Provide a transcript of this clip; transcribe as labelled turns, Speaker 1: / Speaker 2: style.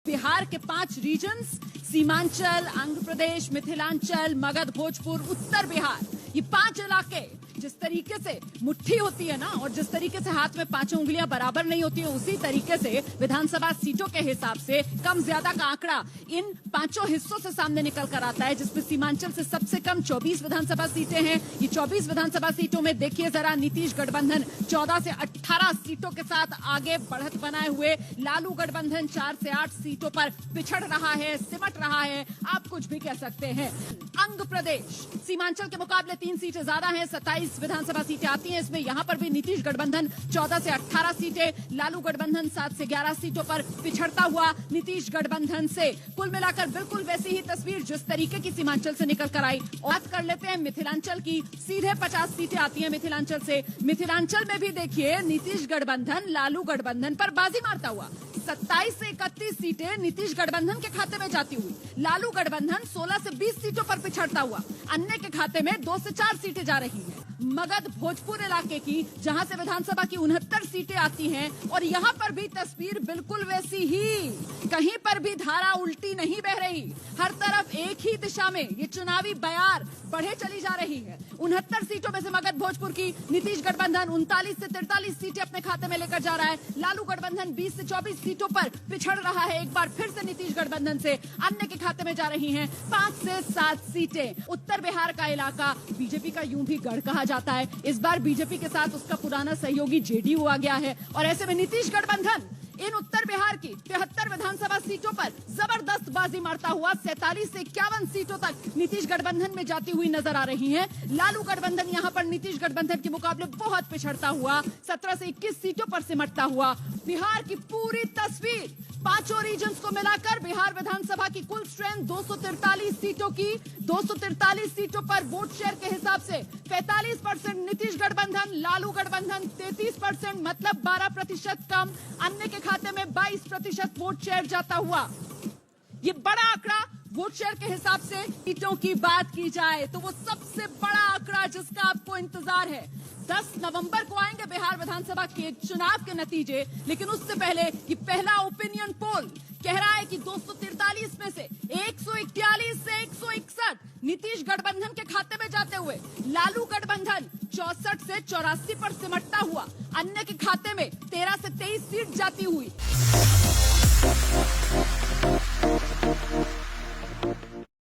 Speaker 1: बिहार के 5 रीजन्स, सीमांचल, आंध्र प्रदेश, मिथिलांचल, मगध, भोजपुर, उत्तर बिहार, ये 5 इलाके जिस तरीके से मुट्ठी होती है ना, और जिस तरीके से हाथ में 5 उंगलियां बराबर नहीं होती है, उसी तरीके से विधानसभा सीटों के हिसाब से कम ज्यादा का आंकड़ा इन 5 हिस्सों से सामने निकल कर आता है, जिसमें सीमांचल से सबसे कम 24 विधानसभा सीटें हैं। ये 24 विधानसभा सीटों में देखिए जरा, नीतीश गठबंधन 14 से 18 सीटों के साथ आगे बढ़त बनाए हुए, लालू गठबंधन 4 से 8 सीटों पर पिछड़ रहा है, सिमट रहा है, आप कुछ भी कह सकते हैं। अंग प्रदेश सीमांचल के मुकाबले 3 सीटें ज्यादा हैं, 27 विधानसभा सीटें आती हैं इसमें। यहां पर भी नीतीश गठबंधन 14 से 18 सीटें, लालू गठबंधन 7 से 11 सीटों पर पिछड़ता हुआ नीतीश गठबंधन से। कुल मिलाकर बिल्कुल वैसी ही तस्वीर जिस तरीके की सीमांचल से निकल कर आई। बात कर लेते हैं मिथिलांचल की, सीधे 50 सीटें आती हैं मिथिलांचल से। मिथिलांचल में भी देखिए नीतीश गठबंधन लालू गठबंधन पर बाजी मारता हुआ, 27 से 31 सीटें नीतीश गठबंधन के खाते में जाती हुई, लालू गठबंधन 16 से 20 सीटों पर पिछड़ता हुआ, अन्य के खाते में 2 से 4 सीटें जा रही हैं। मगध भोजपुर इलाके की, जहां से विधानसभा की 69 सीटें आती हैं, और यहां पर भी तस्वीर बिल्कुल वैसी ही, कहीं पर भी धारा उल्टी नहीं बह रही, हर तरफ एक ही दिशा में ये चुनावी बयार बढ़े चली जा रही है। 69 सीटों में से मगध भोजपुर की नीतीश गठबंधन 39 से 43 सीटें अपने खाते में लेकर जा रहा है, लालू गठबंधन 20 से 24 सीटों पर पिछड़ रहा है, एक बार फिर से नीतीश गठबंधन से, अन्य के खाते में जा रही हैं 5 से 7 सीटें। उत्तर बिहार का इलाका बीजेपी का यूं भी गढ़ कहा जाता है, इस बार बीजेपी के साथ उसका पुराना सहयोगी जेडीयू आ गया है, और ऐसे में नीतीश गठबंधन इन उत्तर बिहार की 73 विधानसभा सीटों पर जबरदस्त बाजी मारता हुआ 47 से 51 सीटों तक नीतीश गठबंधन में जाती हुई नजर आ रही है। लालू गठबंधन यहां पर नीतीश गठबंधन के मुकाबले बहुत पिछड़ता हुआ 17 से 21 सीटों पर सिमटता हुआ। बिहार की पूरी तस्वीर 5 रीजन्स को मिलाकर बिहार विधानसभा की कुल स्ट्रेंथ 243 सीटों की, 243 सीटों पर वोट शेयर के हिसाब से 45% नीतीश गठबंधन, लालू गठबंधन 33%, मतलब 12% कम, अन्य के खाते में 22% वोट शेयर जाता हुआ। ये बड़ा आंकड़ा वोट शेयर के हिसाब से। सीटों की बात की जाए तो वो सबसे बड़ा आंकड़ा जिसका आपको इंतजार है, 10 नवंबर को आएंगे बिहार विधानसभा के चुनाव के नतीजे, लेकिन उससे पहले ये पहला ओपिनियन पोल कह रहा है कि 243 में से 141 से 161 नीतीश गठबंधन के खाते में जाते हुए, लालू गठबंधन 64 से 84 पर सिमटता हुआ, अन्य के खाते में 13 से 23 सीट जाती हुई।